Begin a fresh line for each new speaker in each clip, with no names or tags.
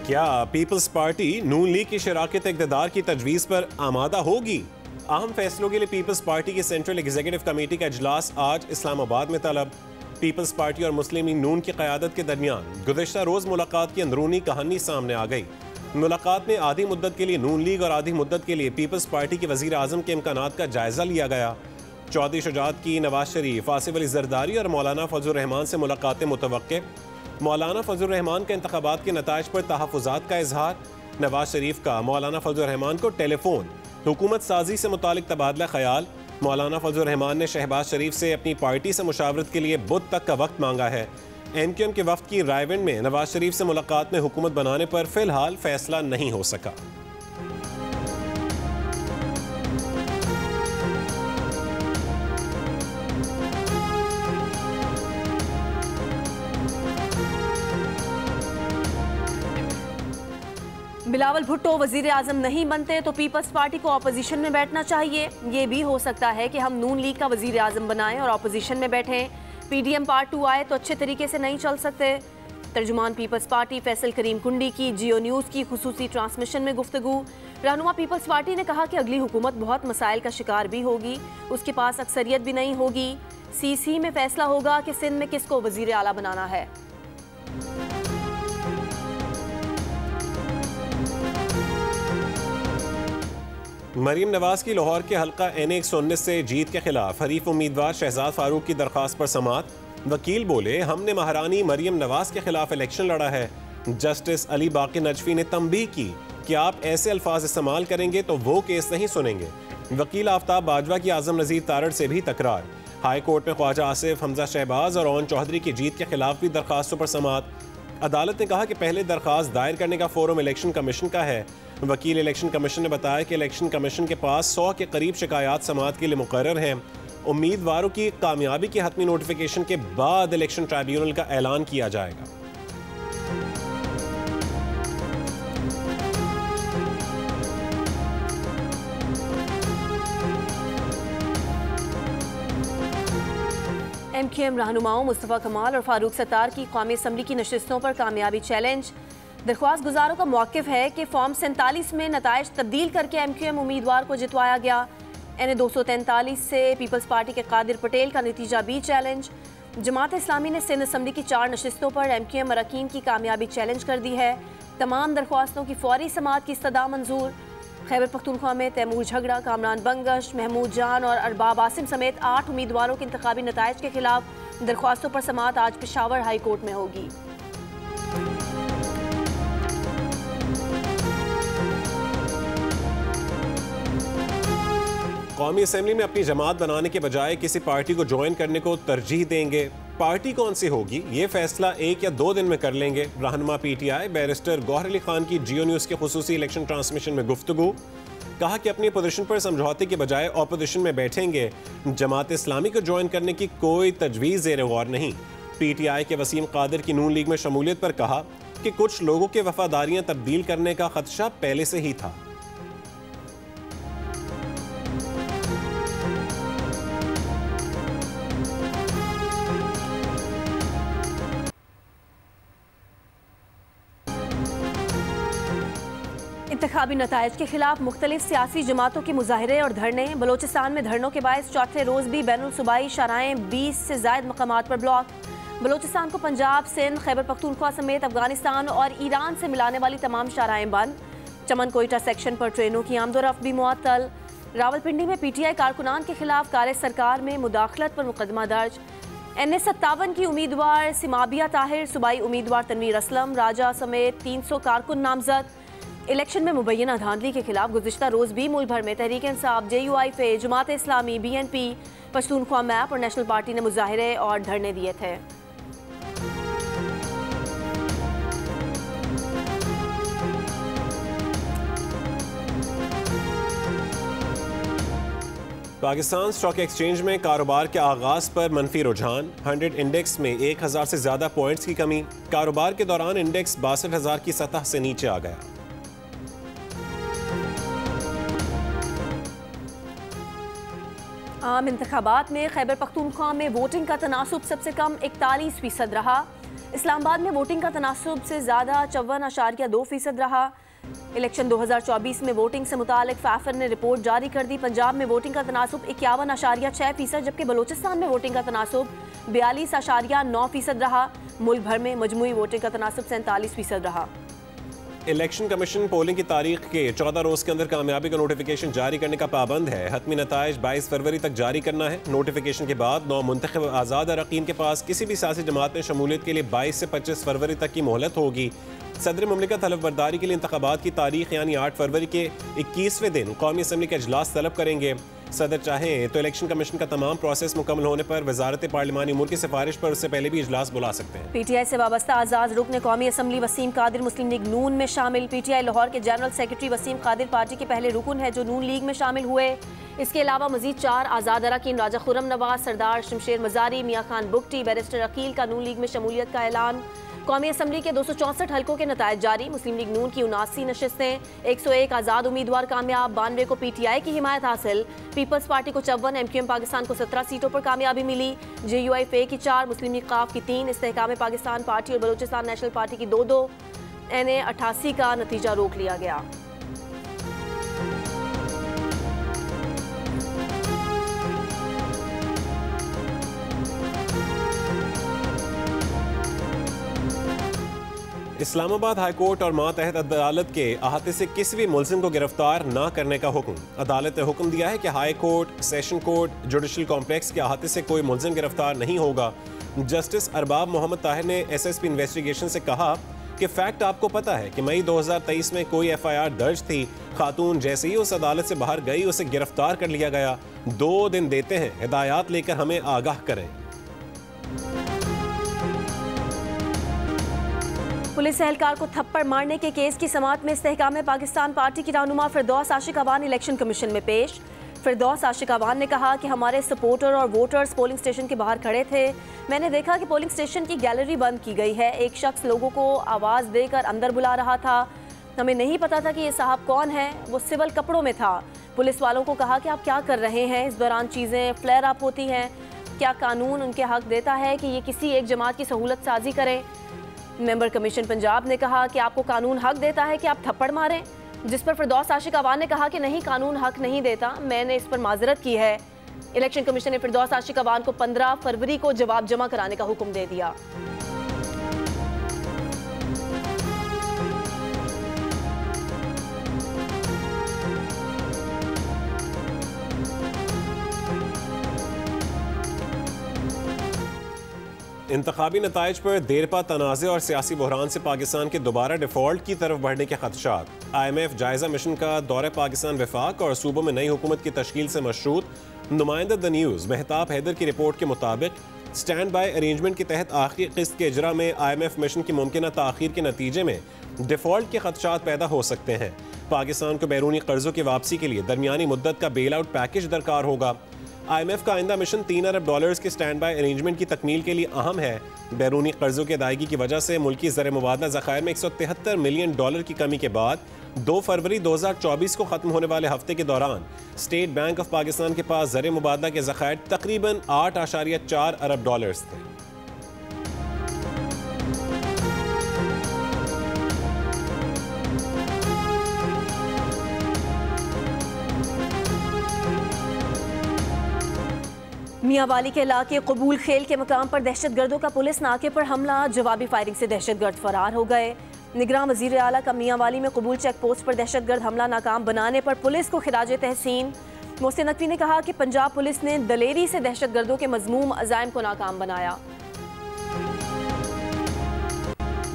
क्या peoples party नून league की शराकत इक़्तिदार की तजवीज़ पर आमादा होगी? अहम फैसलों के लिए पीपल्स पार्टी की सेंट्रल एग्जीक्यूटिव कमेटी का इजलास आज इस्लामाबाद में तलब। पीपल्स पार्टी और मुस्लिम लीग नून की क़यादत के दरमियान गुज़िश्ता रोज़ मुलाकात की अंदरूनी कहानी सामने आ गई। मुलाकात में आधी मुद्दत के लिए नून लीग और आधी मुद्दत के लिए पीपल्स पार्टी के वज़ीर आज़म के इम्कानात का जायज़ा लिया गया। चौधरी शुजात की नवाज शरीफ, आसिफ अली जरदारी और मौलाना फजल रहमान से मुलाकातें मुतवक्के। मौलाना फजल रहमान के इंतखाबात के नताइज पर तहफ़्फ़ुज़ात का इजहार। नवाज शरीफ का मौलाना फजल रहमान को टेलीफोन। हुकूमत साजी से मुतालिक तबादला ख्याल। मौलाना फजल रहमान ने शहबाज शरीफ से अपनी पार्टी से मुशावरत के लिए बुध तक का वक्त मांगा है। MQM के वफ्द की रायविंड में नवाज शरीफ से मुलाकात में हुकूमत बनाने पर फिलहाल फैसला नहीं हो सका।
बिलावल भुट्टो वजीर आजम नहीं बनते तो पीपल्स पार्टी को अपोजिशन में बैठना चाहिए। ये भी हो सकता है कि हम नून लीग का वजीर आजम बनाएं और अपोजिशन में बैठें। PDM पार्ट 2 आए तो अच्छे तरीके से नहीं चल सकते। तर्जुमान पीपल्स पार्टी फैसल करीम कुंडी की जियो न्यूज़ की खुसूसी ट्रांसमिशन में गुफ्तगू। रहनुमा पीपल्स पार्टी ने कहा कि अगली हुकूमत बहुत मसाइल का शिकार भी होगी, उसके पास अक्सरियत भी नहीं होगी। CC में फैसला होगा कि सिंध में किसको वजीर आला बनाना है।
मरीम नवाज की लाहौर के हल्का NA-119 से जीत के खिलाफ हरीफ उम्मीदवार शहजाद फारूक की दरख्वास्त पर समाअत। वकील बोले, हमने महारानी मरीम नवाज के खिलाफ इलेक्शन लड़ा है। जस्टिस अली बाकी नजफी ने तंबीह की कि आप ऐसे अल्फाज इस्तेमाल करेंगे तो वो केस नहीं सुनेंगे। वकील आफ्ताब बाजवा की आजम नज़ीर तारड़ से भी तकरार। हाई कोर्ट में ख्वाजा आसिफ, हमजा शहबाज और ओन चौधरी की जीत के खिलाफ भी दरख्वास्तों पर समाअत। अदालत ने कहा कि पहले दरख्वास्त दायर करने का फोरम इलेक्शन कमीशन का है। वकील इलेक्शन कमीशन ने बताया कि इलेक्शन कमीशन के पास 100 के करीब शिकायत समाअत के लिए मुकर्रर हैं। उम्मीदवारों की कामयाबी के हतमी नोटिफिकेशन के बाद इलेक्शन ट्राइब्यूनल का ऐलान किया जाएगा।
MQM रहनुमाओं मुस्तफ़ा कमाल और फारूक सत्तार की कौमी असम्बली की नशिस्तों पर कामयाबी चैलेंज। दरख्वास्त गुजारों का मौक़िफ़ है कि फॉर्म 47 में नताइज तब्दील करके MQM उम्मीदवार को जितवाया गया। NA 243 से पीपल्स पार्टी के कादिर पटेल का नतीजा भी चैलेंज। जमात इस्लामी ने सिंध असम्बली की 4 नशिस्तों पर MQM अरकान की कामयाबी चैलेंज कर दी है। तमाम दरख्वास्तों की फौरी समाअत की इस्तदा मंजूर। खैबर पख्तूनख्वा में तैमूर झगड़ा, कामरान बंगश, महमूद जान और अरबाब आसिम समेत 8 उम्मीदवारों के इंतखाबी नताइज के खिलाफ दरख्वास्तों पर समाअत आज पेशावर हाई कोर्ट में होगी।
कौमी असम्बली में अपनी जमात बनाने के बजाय किसी पार्टी को ज्वाइन करने को तरजीह देंगे। पार्टी कौन सी होगी ये फैसला 1 या 2 दिन में कर लेंगे। रहनुमा PTI बैरिस्टर गौहर अली खान की जियो न्यूज़ के खुसूसी इलेक्शन ट्रांसमिशन में गुफ्तगू। कहा कि अपनी पोजीशन पर समझौते के बजाय ऑपोजिशन में बैठेंगे। जमात इस्लामी को ज्वाइन करने की कोई तजवीज़ ज़ेर गौर नहीं। PTI के वसीम कादिर की नून लीग में शमूलियत पर कहा कि कुछ लोगों के वफादारियाँ तब्दील करने का खदशा पहले से ही था।
इंतखाबी नताइज के खिलाफ मुख्तलिफ सियासी जमातों के मुजाहरे और धरने। बलोचिस्तान में धरनों के बायस चौथे रोज भी बैनुल सूबाई शाहराएं 20 से ज़ायद मकामात पर ब्लॉक। बलोचिस्तान को पंजाब, सिंध, खैबर पख्तूनख्वा समेत अफगानिस्तान और ईरान से मिलाने वाली तमाम शाहराएं बंद। चमन कोयटा सेक्शन पर ट्रेनों की आमदोरफ्त भी मुअत्तल। रावलपिंडी में PTI कारकुनान के खिलाफ कार्य सरकार में मुदाखलत पर मुकदमा दर्ज। NA 57 की उम्मीदवार सिमाबिया ताहिर, सूबाई उम्मीदवार तनवीर असलम राजा समेत 300 कारकुन नामजद। इलेक्शन में मुबैना धांधली के खिलाफ गुज़िश्ता रोज़ भी मुल्क भर में Tehreek Insaf, JUI, Jamaat Islami, BNP, Pashtunkhwa map और नेशनल पार्टी ने मुजाहरे और धरने दिए थे।
पाकिस्तान स्टॉक एक्सचेंज में कारोबार के आगाज पर मनफी रुझान। 100 इंडेक्स में 1000 से ज़्यादा पॉइंट्स की कमी। कारोबार के दौरान इंडेक्स 62,000 की सतह से नीचे आ गया।
आम इंतखाबात में खैबर पख्तूनख्वा में वोटिंग का तनासुब सबसे कम 41% रहा। इस्लामाबाद में वोटिंग का तनासुब से ज़्यादा 54.2% रहा। इलेक्शन 2024 में वोटिंग से मुतालिक फैफर ने रिपोर्ट जारी कर दी। पंजाब में वोटिंग का तनासुब 51.6%, जबकि बलोचिस्तान में वोटिंग का तनासुब 42.9% रहा। मुल्क भर में मजमूई वोटिंग का तनासुब 47% रहा।
इलेक्शन कमीशन पोलिंग की तारीख के 14 रोज के अंदर कामयाबी का नोटिफिकेशन जारी करने का पाबंद है। हतमी नताइज 22 फरवरी तक जारी करना है। नोटिफिकेशन के बाद 9 मुंतखब आज़ाद अरकान के पास किसी भी सियासी जमात में शमूलियत के लिए 22 से 25 फरवरी तक की मोहलत होगी। सदर मुमलिकत हलफ बर्दारी के लिए इंतखाबात की तारीख यानी 8 फरवरी के 21वें दिन कौमी असम्बली का इजलास तलब करेंगे। सदर चाहें तो इलेक्शन कमीशन का तमाम प्रोसेस मुकम्मल होने पर वजारत पार्लिमानी उमूर की सिफारिश पर उससे पहले भी इजलास बुला सकते हैं।
PTI से वाबस्ता आज़ाद रुकन कौमी असम्बली वसीम कादिर मुस्लिम लीग नून में शामिल। PTI लाहौर के जनरल सेक्रेटरी वसीम कादिर पार्टी के पहले रुकन है जो नून लीग में शामिल हुए। इसके अलावा मजीद 4 आज़ाद अरकान राजा खुर्रम नवाज, सरदार शमशेर मजारी, मियाँ खान बुगटी, बैरिस्टर अकील का नून लीग में शमूलियत का ऐलान। कौमी असम्बली के 264 हल्कों के नतायज जारी। मुस्लिम लीग नून की 79 नशिस्तें, 101 आज़ाद उम्मीदवार कामयाब, 92 को PTI की हिमायत हासिल। पीपल्स पार्टी को 54, MQM पाकिस्तान को 17 सीटों पर कामयाबी मिली। JUI की 4, मुस्लिम लीग काफ की 3, इस्तेहकाम पाकिस्तान पार्टी और बलोचिस्तान नेशनल पार्टी की 2-2, NA 88 का नतीजा रोक लिया गया।
इस्लामाबाद हाई कोर्ट और मातहत अदालत के अहाते से किसी भी मुलजिम को गिरफ्तार न करने का हुक्म। अदालत ने हुक्म दिया है कि high court, session court, judicial complex के अहाते से कोई मुलजिम गिरफ्तार नहीं होगा। जस्टिस अरबाब मोहम्मद ताहिर ने SSP इन्वेस्टिगेशन से कहा कि फैक्ट आपको पता है कि मई 2023 में कोई FIR दर्ज थी। खातून जैसे ही उस अदालत से बाहर गई उसे गिरफ्तार कर लिया गया। 2 दिन देते हैं, हिदायत लेकर हमें आगाह करें।
पुलिस एहलकार को थप्पड़ मारने के केस की समाअत में इस्तेहकाम पाकिस्तान पार्टी की रहनुमा फिरदौस आशिक अवान इलेक्शन कमीशन में पेश। फिरदौस आशिक अवान ने कहा कि हमारे सपोर्टर और वोटर्स पोलिंग स्टेशन के बाहर खड़े थे। मैंने देखा कि पोलिंग स्टेशन की गैलरी बंद की गई है। एक शख्स लोगों को आवाज़ देकर अंदर बुला रहा था। हमें नहीं पता था कि ये साहब कौन है। वो सिविल कपड़ों में था। पुलिस वालों को कहा कि आप क्या कर रहे हैं। इस दौरान चीज़ें फ्लेयर अप होती हैं। क्या कानून उनके हक देता है कि ये किसी एक जमात की सहूलत साजी करें। मेंबर कमीशन पंजाब ने कहा कि आपको कानून हक देता है कि आप थप्पड़ मारें, जिस पर फिरदौस आशिक अवान ने कहा कि नहीं, कानून हक नहीं देता। मैंने इस पर माजरत की है। इलेक्शन कमीशन ने फिरदौस आशिक अवान को 15 फरवरी को जवाब जमा कराने का हुक्म दे दिया।
इंतखाबी नताइज पर देरपा तनाज़े और सियासी बहरान से पाकिस्तान के दोबारा डिफॉल्ट की तरफ बढ़ने के खदशात। IMF जायजा मिशन का दौरे पाकिस्तान वफाक और सूबों में नई हुकूमत की तश्कील से मशरूत। नुमाइंदा द न्यूज़ महताब हैदर की रिपोर्ट के मुताबिक स्टैंड बाई अरेंजमेंट के तहत आखिरी किस्त के इजरा में IMF मिशन की मुमकिन ताख़ीर के नतीजे में डिफॉल्ट के खदशात पैदा हो सकते हैं। पाकिस्तान को बैरूनी कर्जों की वापसी के लिए दरमियानी मुद्दत का बेल आउट पैकेज दरकार होगा। IMF का आइंदा मिशन $3 अरब के स्टैंड बाई अरेंजमेंट की तकमील के लिए अहम है। बैरूनी कर्जों की अदायगी की वजह से मुल्की ज़र मुबादला ज़खायर में $173 मिलियन की कमी के बाद 2 फरवरी 2024 को ख़त्म होने वाले हफ्ते के दौरान स्टेट बैंक ऑफ पाकिस्तान के पास ज़र मुबादला के ज़खायर तकरीबन $8.4 अरब थे।
मियांवाली के इलाके कबूल खेल के मकाम पर दहशतगर्दों का पुलिस नाके पर हमला। जवाबी फायरिंग से दहशतगर्द फरार हो गए। निगरान वजीर आला का मियांवाली में कबूल चेक पोस्ट पर दहशतगर्द हमला नाकाम बनाने पर पुलिस को खिराज तहसीन। मोहसिन नकवी ने कहा कि पंजाब पुलिस ने दलेरी से दहशतगर्दों के मजमूम अज़ाइम को नाकाम बनाया।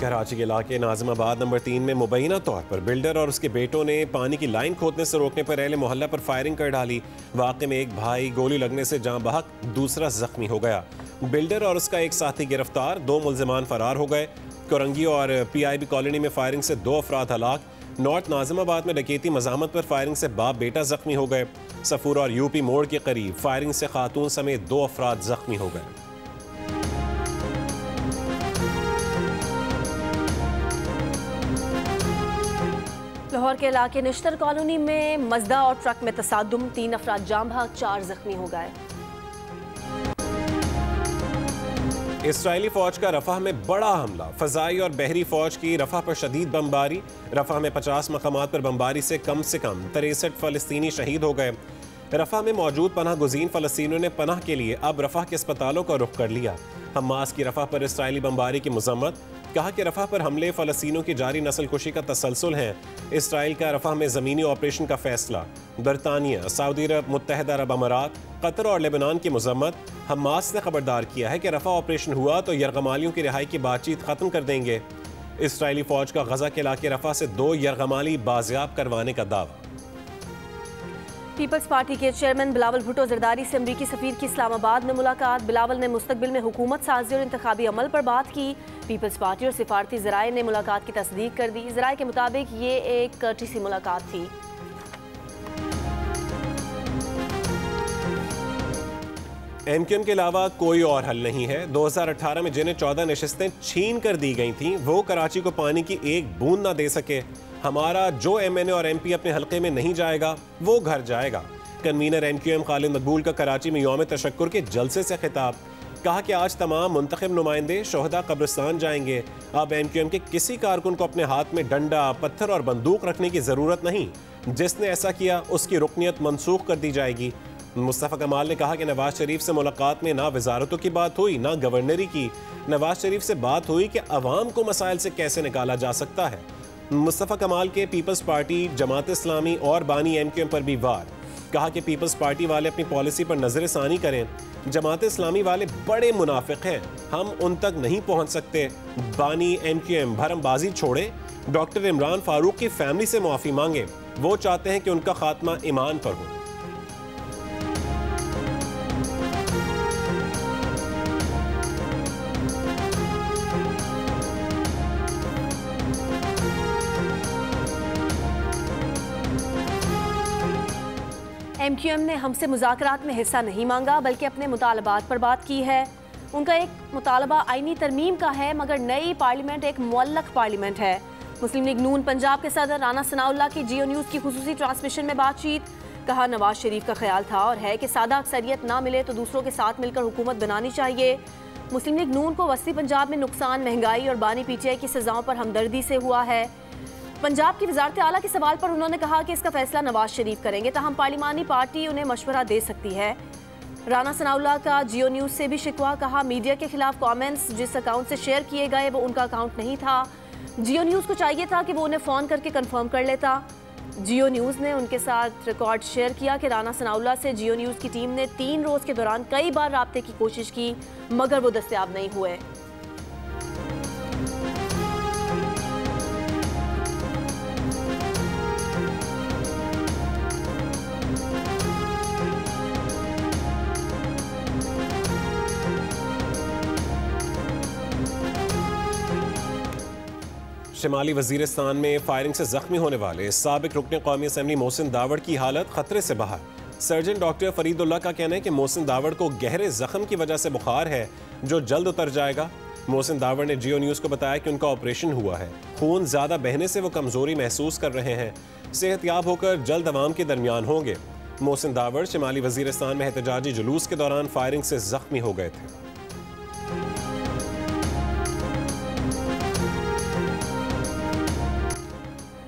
कराची के इलाके नाजिमाबाद नंबर 3 में मुबैना तौर पर बिल्डर और उसके बेटों ने पानी की लाइन खोदने से रोकने पर अहले मोहल्ला पर फायरिंग कर डाली। वाक़े में एक भाई गोली लगने से जाँ बहक, दूसरा जख्मी हो गया। बिल्डर और उसका एक साथी गिरफ्तार, 2 मुलजिमान फरार हो गए। कोरंगी और PIB कॉलोनी में फायरिंग से 2 अफराद हलाक। नॉर्थ नाजिमाबाद में डकैती मज़ामत पर फायरिंग से बाप बेटा जख्मी हो गए। सफूरा और UP मोड़ के करीब फायरिंग से खातून समेत 2 अफराद जख्मी हो गए।
लाहौर के इलाके निश्तर कॉलोनी में मजदा और ट्रक में तसादुम, 3 अफराद जाम बहक, 4 जख्मी हो गए।
इसराइली फौज का रफाह में बड़ा हमला, फजाई और बहरी फौज की रफाह पर शदीद बमबारी। रफाह में 50 मकामात पर बमबारी से कम 63 फ़लस्तीनी शहीद हो गए। रफाह में मौजूद पनाह गुज़ीन फ़लस्तीनियों ने पनाह के लिए अब रफाह के अस्पतालों का रुख कर लिया। हमास की रफाह पर इसराइली बमबारी की मजम्मत, कहा कि रफाह पर हमले फ़लस्तीनियों की जारी नस्लकुशी का तसलसल है। इसराइल का रफाह में ज़मीनी ऑपरेशन का फैसला, बरतानिया, सऊदी अरब, मुत्तहदा अरब अमारात, कतर और लेबनान की मजम्मत। हमास ने खबरदार किया है कि रफा ऑपरेशन हुआ तो यरगमालियों की रिहाई की बातचीत ख़त्म कर देंगे। इसराइली फ़ौज का गजा के इलाके रफा से 2 यरगमाली बाजियाब करवाने का दावा।
पीपल्स पार्टी के चेयरमैन बिलावल भुट्टो जरदारी से अमरीकी सफीर की इस्लामाबाद में मुलाकात। बिलावल ने मुस्तकबिल में हुकूमत साजी और इंतखाबी अमल पर बात की। पीपल्स पार्टी और सिफारती ज़राए ने मुलाकात की तस्दीक कर दी। ज़राए के मुताबिक ये एक कर्टिसी मुलाकात थी।
MQM के अलावा कोई और हल नहीं है। 2018 में जिन्हें 14 नशिस्तें छीन कर दी गई थीं, वो कराची को पानी की एक बूंद ना दे सके। हमारा जो MNA और MP अपने हल्के में नहीं जाएगा वो घर जाएगा। कन्वीनर MQM खालिद मकबूल का कराची में यौम तशक्कुर के जलसे से खिताब, कहा कि आज तमाम मुंतखब नुमाइंदे शोहदा कब्रिस्तान जाएंगे। अब MQM के किसी कारकुन को अपने हाथ में डंडा, पत्थर और बंदूक रखने की ज़रूरत नहीं। जिसने ऐसा किया उसकी रुकनियत मनसूख कर दी जाएगी। मुस्तफ़ा कमाल ने कहा कि नवाज शरीफ से मुलाकात में ना वजारतों की बात हुई ना गवर्नरी की। नवाज शरीफ से बात हुई कि अवाम को मसाइल से कैसे निकाला जा सकता है। मुस्तफ़ा कमाल के पीपल्स पार्टी, जमात इस्लामी और बानी MQM पर भी वार, कहा कि पीपल्स पार्टी वाले अपनी पॉलिसी पर नजरसानी करें। जमात इस्लामी वाले बड़े मुनाफिक हैं, हम उन तक नहीं पहुंच सकते। बानी MQM भरमबाजी छोड़े, डॉक्टर इमरान फारूक की फैमिली से मुआफ़ी मांगे। वो चाहते हैं कि उनका खात्मा ईमान पर हो।
MQM ने हमसे मुज़ाकरात में हिस्सा नहीं मांगा, बल्कि अपने मुतालबात पर बात की है। उनका एक मुतालबा आईनी तरमीम का है, मगर नई पार्लियामेंट एक मुअल्लक पार्लियामेंट है। मुस्लिम लीग नून पंजाब के सदर राना सनाउल्लाह की जियो न्यूज़ की खुसूसी ट्रांसमिशन में बातचीत, कहा नवाज शरीफ का ख्याल था और है कि सादा अक्सरियत ना मिले तो दूसरों के साथ मिलकर हुकूमत बनानी चाहिए। मुस्लिम लीग नून को वस्ती पंजाब में नुकसान, महंगाई और बानी PTI की सजाओं पर हमदर्दी से हुआ है। पंजाब की वजारत आला के सवाल पर उन्होंने कहा कि इसका फैसला नवाज शरीफ करेंगे, ताहम पार्लिमानी पार्टी उन्हें मशवरा दे सकती है। राना सनाउल्लाह का जियो न्यूज़ से भी शिकवा, कहा मीडिया के खिलाफ कमेंट्स जिस अकाउंट से शेयर किए गए वो उनका अकाउंट नहीं था। जियो न्यूज़ को चाहिए था कि वो उन्हें फ़ोन करके कंफर्म कर लेता। जियो न्यूज़ ने उनके साथ रिकॉर्ड शेयर किया कि राना सनाउल्लाह से जियो न्यूज़ की टीम ने 3 रोज़ के दौरान कई बार राब्ते की कोशिश की, मगर वो दस्तयाब नहीं हुए।
शिमाली वजीरिस्तान में फायरिंग से जख्मी होने वाले साबिक रुकने कौमी असम्बली मोहसिन दावड़ की हालत खतरे से बाहर। सर्जन डॉक्टर फरीदुल्लाह का कहना है कि मोहसिन दावड़ को गहरे जख्म की वजह से बुखार है, जो जल्द उतर जाएगा। मोहसिन दावड़ ने जियो न्यूज़ को बताया कि उनका ऑपरेशन हुआ है, खून ज़्यादा बहने से वो कमज़ोरी महसूस कर रहे हैं, सेहतयाब होकर जल्द अवाम के दरमियान होंगे। मोहसिन दावड़ शिमाली वजीरिस्तान में एहतजाजी जुलूस के दौरान फायरिंग से जख्मी हो गए थे।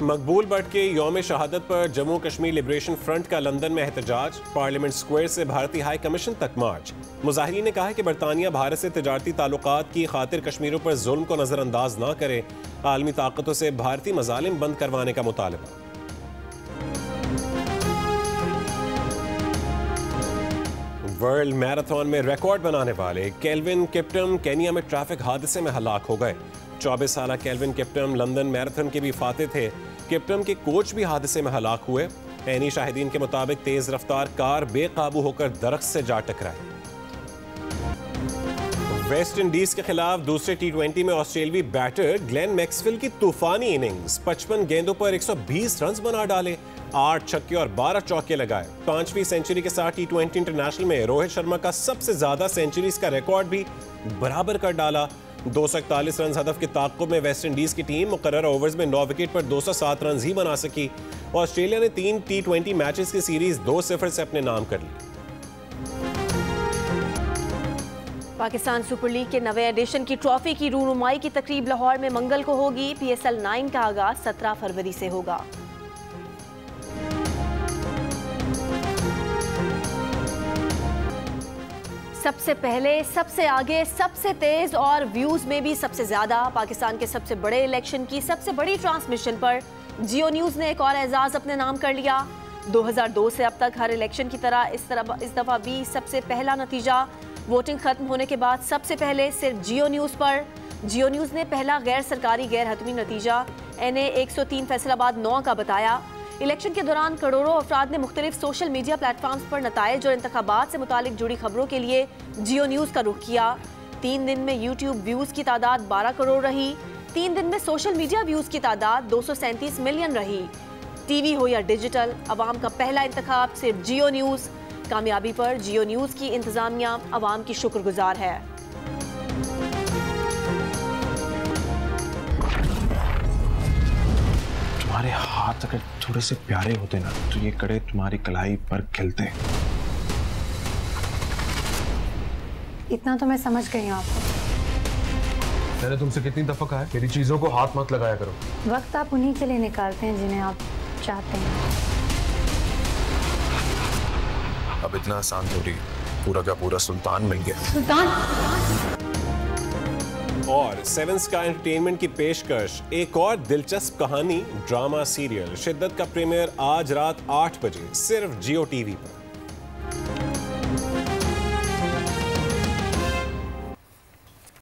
मकबूल भट्ट के यौम शहादत पर जम्मू कश्मीर लिबरेशन फ्रंट का लंदन में एहतजाज, पार्लियामेंट स्क्वायर से भारतीय हाई कमीशन तक मार्च। मुजाहिरीन ने कहा है कि बरतानिया भारत से तिजारती ताल्लुकात की खातिर कश्मीरियों पर जुल्म को नज़रअंदाज ना करे, आलमी ताकतों से भारतीय मजालिम बंद करवाने का मुतालबा। वर्ल्ड मैराथन में रिकॉर्ड बनाने वाले केल्विन किप्टम केनिया में ट्रैफिक हादसे में हलाक हो गए। 24 साल केल्विन किप्टम लंदन मैराथन के भी फाते थे। किप्टम के कोच भी हादसे में हलाक हुए। ऐनी शाहिदीन के मुताबिक तेज रफ्तार कार बेकाबू होकर दरख्त से जा टकराई। वेस्ट इंडीज के खिलाफ दूसरे T20 में ऑस्ट्रेलियावी बैटर ग्लेन मैक्सवेल की तूफानी इनिंग्स, 55 गेंदों पर 120 रन बना डाले, 8 छक्के और 12 चौके लगाए। 5वीं सेंचुरी के साथ T20 इंटरनेशनल में रोहित शर्मा का सबसे ज्यादा सेंचुरीज का रिकॉर्ड भी बराबर कर डाला। 241 रन हदफ के ताक़ुब में वेस्ट इंडीज की टीम मुकर्रर ओवर्स में 9 विकेट पर 207 रन ही बना सकी। ऑस्ट्रेलिया ने 3 T20 मैचेस की सीरीज 2-0 से अपने नाम कर ली।
पाकिस्तान सुपर लीग के नवे एडिशन की ट्रॉफी की रूनुमाई की तकरीब लाहौर में मंगल को होगी। PSL 9 का आगाज 17 फरवरी से होगा। सबसे पहले, सबसे आगे, सबसे तेज और व्यूज में भी सबसे ज्यादा पाकिस्तान के सबसे बड़े इलेक्शन की सबसे बड़ी ट्रांसमिशन पर जियो न्यूज ने एक और एजाज अपने नाम कर लिया। 2002 से अब तक हर इलेक्शन की तरह इस दफा भी सबसे पहला नतीजा वोटिंग खत्म होने के बाद सबसे पहले सिर्फ जियो न्यूज़ पर। जियो न्यूज़ ने पहला गैर सरकारी गैर हतमी नतीजा NA 103 फैसलाबाद 9 का बताया। इलेक्शन के दौरान करोड़ों अफराद ने मुख्तलिफ सोशल मीडिया प्लेटफॉर्म्स पर नताइज और इंतखाबात से मुतालिक जुड़ी खबरों के लिए जियो न्यूज़ का रुख किया। 3 दिन में यूट्यूब व्यूज़ की तादाद 12 करोड़ रही। 3 दिन में सोशल मीडिया व्यूज़ की तादाद 237 मिलियन रही। टीवी हो या डिजिटल, अवाम का पहला इंतखाब सिर्फ जियो न्यूज़। कामयाबी पर जियो न्यूज़ की इंतजामिया अवाम की शुक्रगुजार है।
तुम्हारे हाथ अगर थोड़े से प्यारे होते ना तो ये कड़े तुम्हारी कलाई पर खिलते।
इतना तो मैं समझ गई हूँ आपको।
मैंने तुमसे कितनी दफा कहा है मेरी चीजों को हाथ मत लगाया करो।
वक्त आप उन्हीं के लिए निकालते हैं जिन्हें आप चाहते हैं।
अब इतना आसान थोड़ी, पूरा का पूरा सुल्तान मिल गया।
सुल्तान।
और 7 स्काई एंटरटेनमेंट की पेशकश एक और दिलचस्प कहानी ड्रामा सीरियल शिद्दत का प्रीमियर आज रात 8 बजे सिर्फ जियो टीवी पर।